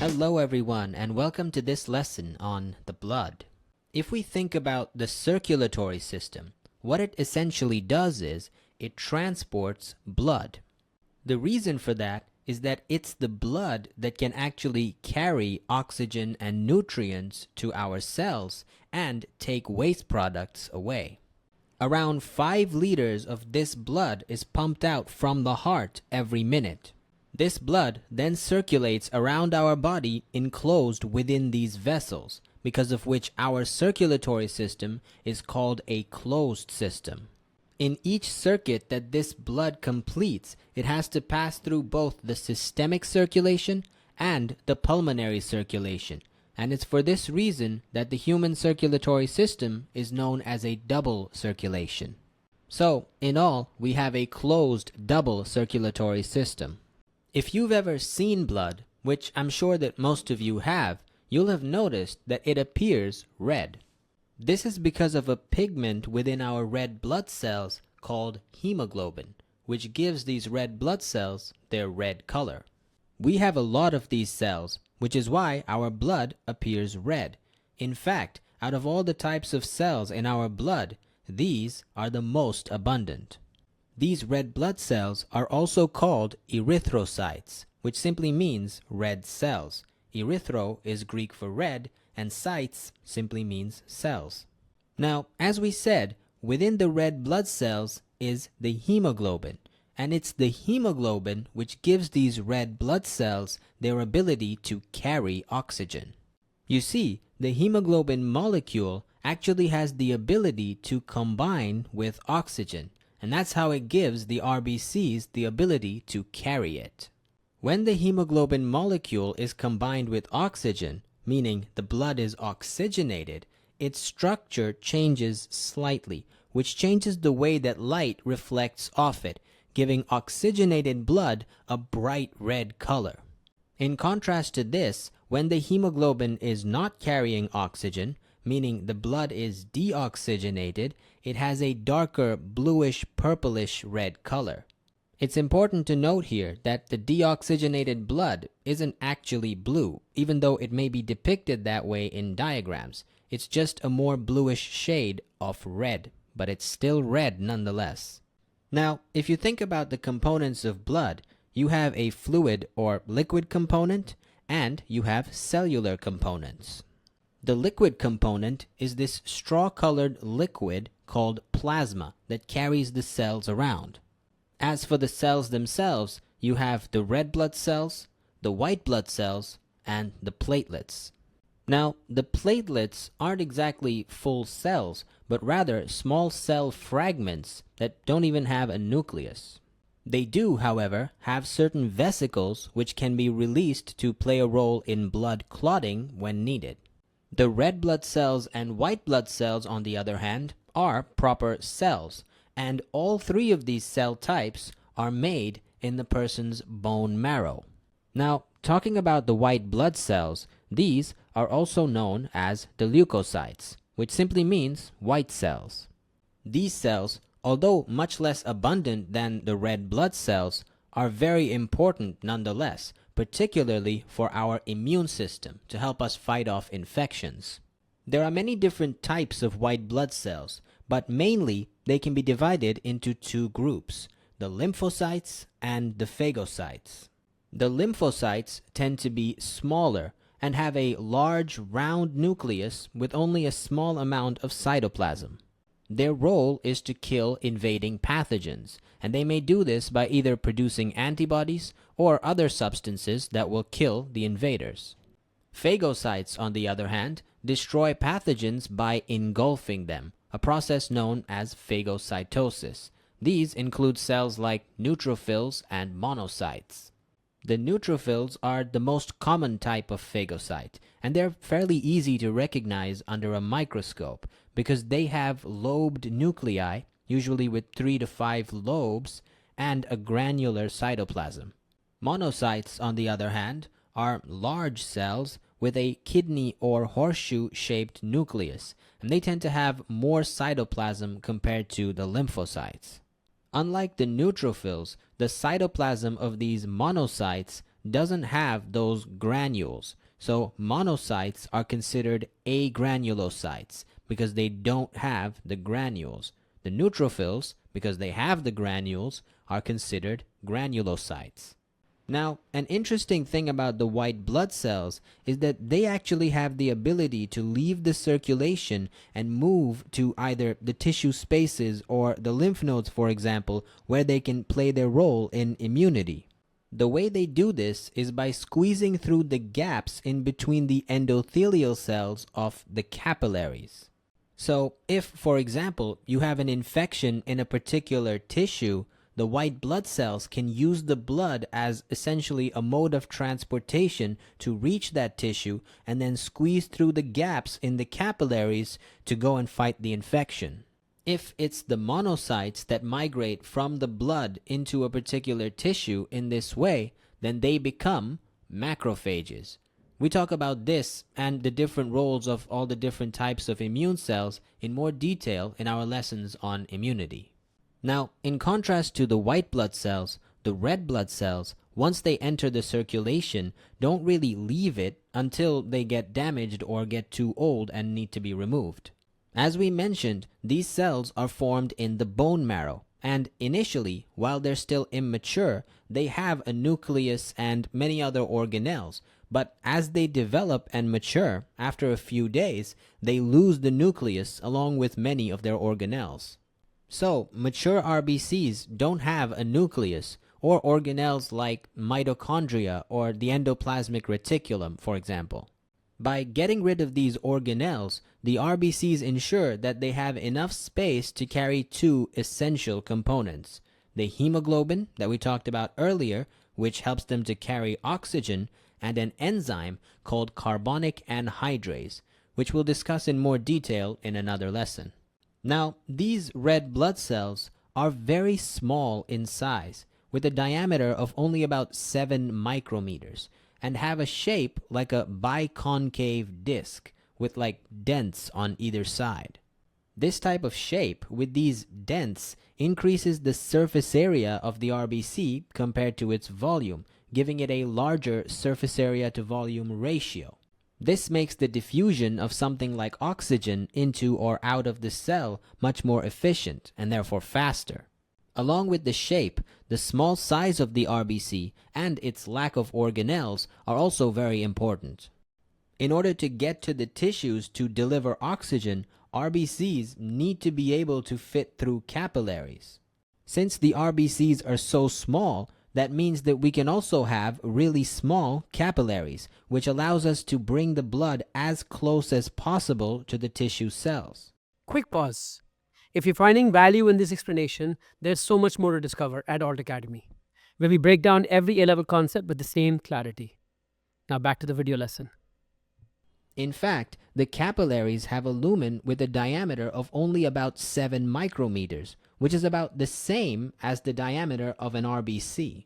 Hello everyone and welcome to this lesson on the blood. If we think about the circulatory system, what it essentially does is it transports blood. The reason for that is that it's the blood that can actually carry oxygen and nutrients to our cells and take waste products away. Around 5 liters of this blood is pumped out from the heart every minute. This blood then circulates around our body enclosed within these vessels, because of which our circulatory system is called a closed system. In each circuit that this blood completes, it has to pass through both the systemic circulation and the pulmonary circulation. And it's for this reason that the human circulatory system is known as a double circulation. So, in all, we have a closed double circulatory system. If you've ever seen blood, which I'm sure that most of you have, you'll have noticed that it appears red. This is because of a pigment within our red blood cells called hemoglobin, which gives these red blood cells their red color. We have a lot of these cells, which is why our blood appears red. In fact, out of all the types of cells in our blood, these are the most abundant. These red blood cells are also called erythrocytes, which simply means red cells. Erythro is Greek for red, and cytes simply means cells. Now, as we said, within the red blood cells is the hemoglobin, and it's the hemoglobin which gives these red blood cells their ability to carry oxygen. You see, the hemoglobin molecule actually has the ability to combine with oxygen, and that's how it gives the RBCs the ability to carry it. When the hemoglobin molecule is combined with oxygen, meaning the blood is oxygenated, its structure changes slightly, which changes the way that light reflects off it, giving oxygenated blood a bright red color. In contrast to this, when the hemoglobin is not carrying oxygen, meaning the blood is deoxygenated, it has a darker bluish purplish red color. It's important to note here that the deoxygenated blood isn't actually blue, even though it may be depicted that way in diagrams. It's just a more bluish shade of red, but it's still red nonetheless. Now, if you think about the components of blood, you have a fluid or liquid component, and you have cellular components. The liquid component is this straw-colored liquid called plasma that carries the cells around. As for the cells themselves, you have the red blood cells, the white blood cells, and the platelets. Now, the platelets aren't exactly full cells, but rather small cell fragments that don't even have a nucleus. They do, however, have certain vesicles which can be released to play a role in blood clotting when needed. The red blood cells and white blood cells, on the other hand, are proper cells, and all three of these cell types are made in the person's bone marrow. Now, talking about the white blood cells, these are also known as the leukocytes, which simply means white cells. These cells, although much less abundant than the red blood cells, are very important nonetheless, particularly for our immune system to help us fight off infections. There are many different types of white blood cells, but mainly they can be divided into two groups, the lymphocytes and the phagocytes. The lymphocytes tend to be smaller and have a large round nucleus with only a small amount of cytoplasm. Their role is to kill invading pathogens, and they may do this by either producing antibodies or other substances that will kill the invaders. Phagocytes, on the other hand, destroy pathogens by engulfing them, a process known as phagocytosis. These include cells like neutrophils and monocytes. The neutrophils are the most common type of phagocyte, and they're fairly easy to recognize under a microscope because they have lobed nuclei, usually with 3 to 5 lobes, and a granular cytoplasm. Monocytes, on the other hand, are large cells with a kidney or horseshoe-shaped nucleus, and they tend to have more cytoplasm compared to the lymphocytes. Unlike the neutrophils, the cytoplasm of these monocytes doesn't have those granules. So monocytes are considered agranulocytes because they don't have the granules. The neutrophils, because they have the granules, are considered granulocytes. Now, an interesting thing about the white blood cells is that they actually have the ability to leave the circulation and move to either the tissue spaces or the lymph nodes, for example, where they can play their role in immunity. The way they do this is by squeezing through the gaps in between the endothelial cells of the capillaries. So, if, for example, you have an infection in a particular tissue, the white blood cells can use the blood as essentially a mode of transportation to reach that tissue and then squeeze through the gaps in the capillaries to go and fight the infection. If it's the monocytes that migrate from the blood into a particular tissue in this way, then they become macrophages. We talk about this and the different roles of all the different types of immune cells in more detail in our lessons on immunity. Now, in contrast to the white blood cells, the red blood cells, once they enter the circulation, don't really leave it until they get damaged or get too old and need to be removed. As we mentioned, these cells are formed in the bone marrow, and initially, while they're still immature, they have a nucleus and many other organelles, but as they develop and mature, after a few days, they lose the nucleus along with many of their organelles. So, mature RBCs don't have a nucleus or organelles like mitochondria or the endoplasmic reticulum, for example. By getting rid of these organelles, the RBCs ensure that they have enough space to carry two essential components: the hemoglobin that we talked about earlier, which helps them to carry oxygen, and an enzyme called carbonic anhydrase, which we'll discuss in more detail in another lesson. Now, these red blood cells are very small in size, with a diameter of only about 7 micrometers, and have a shape like a biconcave disc with like dents on either side. This type of shape with these dents increases the surface area of the RBC compared to its volume, giving it a larger surface area to volume ratio. This makes the diffusion of something like oxygen into or out of the cell much more efficient and therefore faster. Along with the shape, the small size of the RBC and its lack of organelles are also very important. In order to get to the tissues to deliver oxygen, RBCs need to be able to fit through capillaries. Since the RBCs are so small, that means that we can also have really small capillaries, which allows us to bring the blood as close as possible to the tissue cells. Quick pause. If you're finding value in this explanation, there's so much more to discover at Alt Academy, where we break down every A-level concept with the same clarity. Now back to the video lesson. In fact, the capillaries have a lumen with a diameter of only about 7 micrometers, which is about the same as the diameter of an RBC.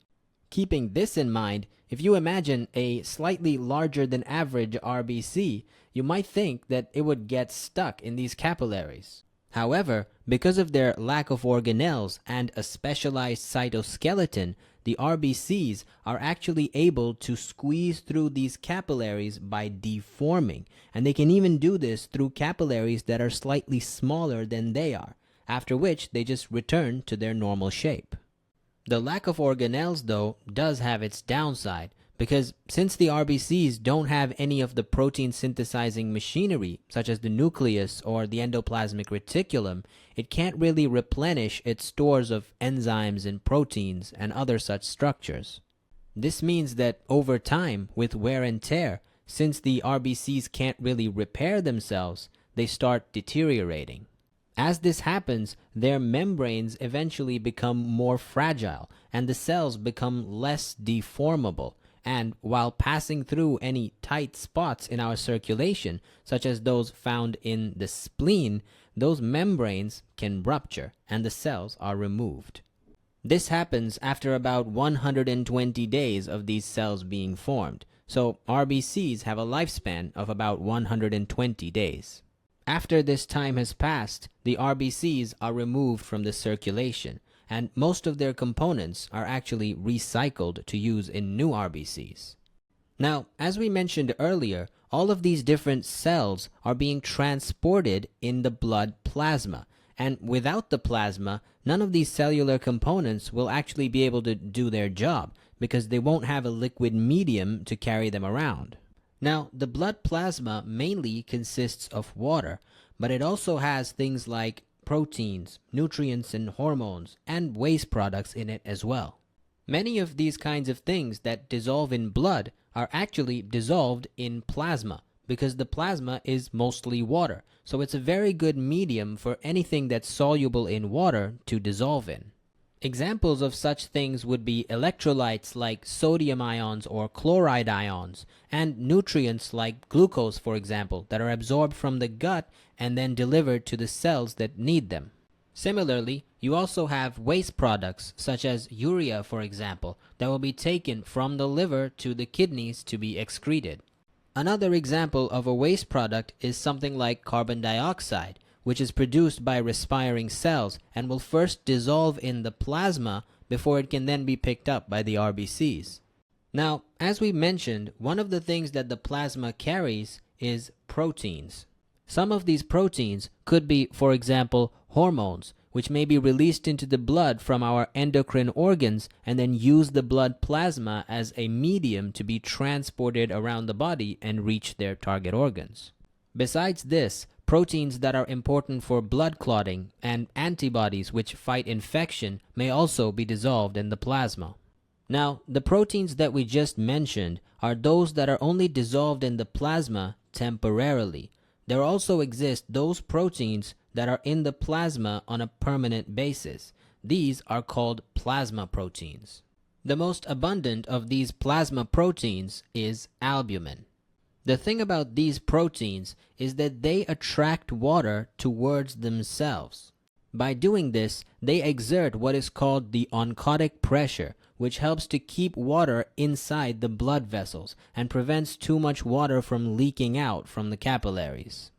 Keeping this in mind, if you imagine a slightly larger than average RBC, you might think that it would get stuck in these capillaries. However, because of their lack of organelles and a specialized cytoskeleton, the RBCs are actually able to squeeze through these capillaries by deforming, and they can even do this through capillaries that are slightly smaller than they are, after which they just return to their normal shape. The lack of organelles, though, does have its downside, because since the RBCs don't have any of the protein synthesizing machinery, such as the nucleus or the endoplasmic reticulum, it can't really replenish its stores of enzymes and proteins and other such structures. This means that over time, with wear and tear, since the RBCs can't really repair themselves, they start deteriorating. As this happens, their membranes eventually become more fragile and the cells become less deformable. And while passing through any tight spots in our circulation, such as those found in the spleen, those membranes can rupture and the cells are removed. This happens after about 120 days of these cells being formed, so RBCs have a lifespan of about 120 days. After this time has passed, the RBCs are removed from the circulation, and most of their components are actually recycled to use in new RBCs. Now, as we mentioned earlier, all of these different cells are being transported in the blood plasma, and without the plasma, none of these cellular components will actually be able to do their job because they won't have a liquid medium to carry them around. Now, the blood plasma mainly consists of water, but it also has things like proteins, nutrients, and hormones, and waste products in it as well. Many of these kinds of things that dissolve in blood are actually dissolved in plasma because the plasma is mostly water, so it's a very good medium for anything that's soluble in water to dissolve in. Examples of such things would be electrolytes like sodium ions or chloride ions, and nutrients like glucose, for example, that are absorbed from the gut and then delivered to the cells that need them. Similarly, you also have waste products such as urea, for example, that will be taken from the liver to the kidneys to be excreted. Another example of a waste product is something like carbon dioxide, which is produced by respiring cells and will first dissolve in the plasma before it can then be picked up by the RBCs. Now, as we mentioned, one of the things that the plasma carries is proteins. Some of these proteins could be, for example, hormones, which may be released into the blood from our endocrine organs and then use the blood plasma as a medium to be transported around the body and reach their target organs. Besides this, proteins that are important for blood clotting and antibodies which fight infection may also be dissolved in the plasma. Now, the proteins that we just mentioned are those that are only dissolved in the plasma temporarily. There also exist those proteins that are in the plasma on a permanent basis. These are called plasma proteins. The most abundant of these plasma proteins is albumin. The thing about these proteins is that they attract water towards themselves. By doing this, they exert what is called the oncotic pressure, which helps to keep water inside the blood vessels and prevents too much water from leaking out from the capillaries.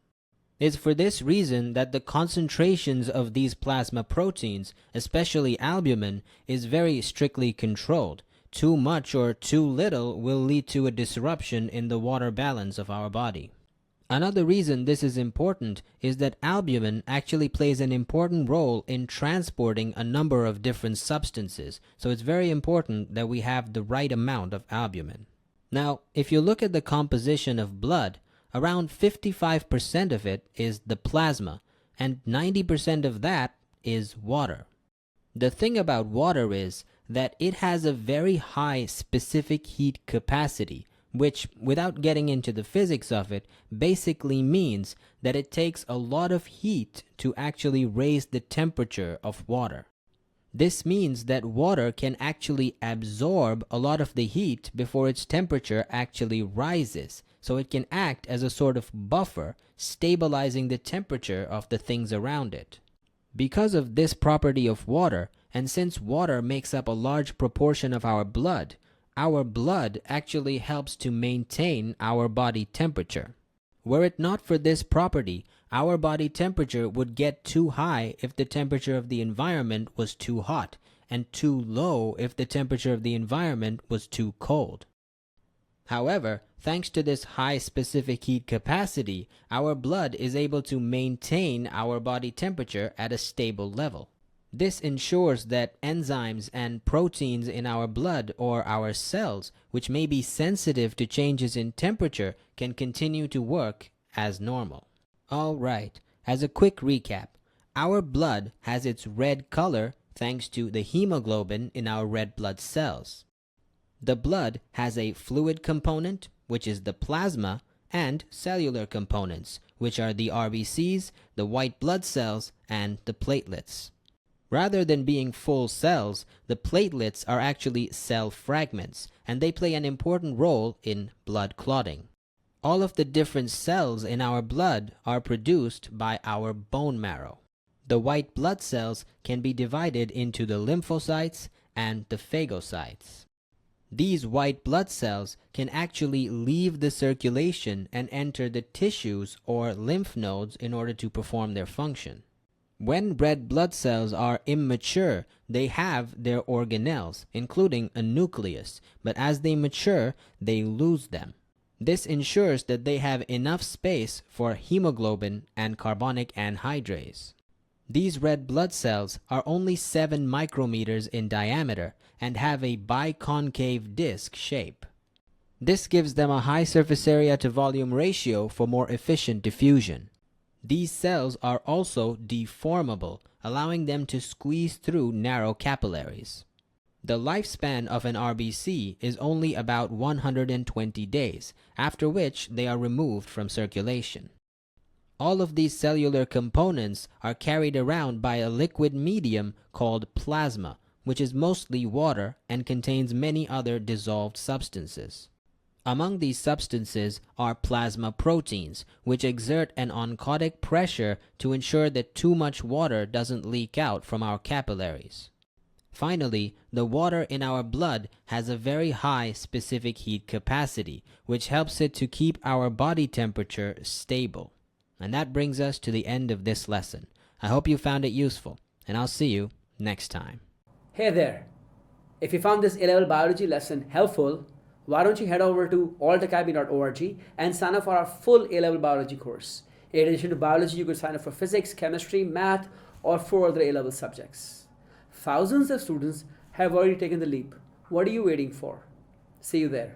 It's for this reason that the concentrations of these plasma proteins, especially albumin, is very strictly controlled. Too much or too little will lead to a disruption in the water balance of our body. Another reason this is important is that albumin actually plays an important role in transporting a number of different substances, so it's very important that we have the right amount of albumin. Now, if you look at the composition of blood, around 55% of it is the plasma, and 90% of that is water. The thing about water is that it has a very high specific heat capacity, which, without getting into the physics of it, basically means that it takes a lot of heat to actually raise the temperature of water. This means that water can actually absorb a lot of the heat before its temperature actually rises, so it can act as a sort of buffer, stabilizing the temperature of the things around it. Because of this property of water, and since water makes up a large proportion of our blood actually helps to maintain our body temperature. Were it not for this property, our body temperature would get too high if the temperature of the environment was too hot, and too low if the temperature of the environment was too cold. However, thanks to this high specific heat capacity, our blood is able to maintain our body temperature at a stable level. This ensures that enzymes and proteins in our blood or our cells, which may be sensitive to changes in temperature, can continue to work as normal. Alright, as a quick recap, our blood has its red color thanks to the hemoglobin in our red blood cells. The blood has a fluid component, which is the plasma, and cellular components, which are the RBCs, the white blood cells, and the platelets. Rather than being full cells, the platelets are actually cell fragments, and they play an important role in blood clotting. All of the different cells in our blood are produced by our bone marrow. The white blood cells can be divided into the lymphocytes and the phagocytes. These white blood cells can actually leave the circulation and enter the tissues or lymph nodes in order to perform their function. When red blood cells are immature, they have their organelles, including a nucleus, but as they mature, they lose them. This ensures that they have enough space for hemoglobin and carbonic anhydrase. These red blood cells are only 7 micrometers in diameter and have a biconcave disc shape. This gives them a high surface area to volume ratio for more efficient diffusion. These cells are also deformable, allowing them to squeeze through narrow capillaries. The lifespan of an RBC is only about 120 days, after which they are removed from circulation. All of these cellular components are carried around by a liquid medium called plasma, which is mostly water and contains many other dissolved substances. Among these substances are plasma proteins, which exert an oncotic pressure to ensure that too much water doesn't leak out from our capillaries. Finally, the water in our blood has a very high specific heat capacity, which helps it to keep our body temperature stable. And that brings us to the end of this lesson. I hope you found it useful, and I'll see you next time. Hey there! If you found this A-level biology lesson helpful, why don't you head over to altacademy.org and sign up for our full A-level biology course. In addition to biology, you could sign up for physics, chemistry, math, or 4 other A-level subjects. Thousands of students have already taken the leap. What are you waiting for? See you there.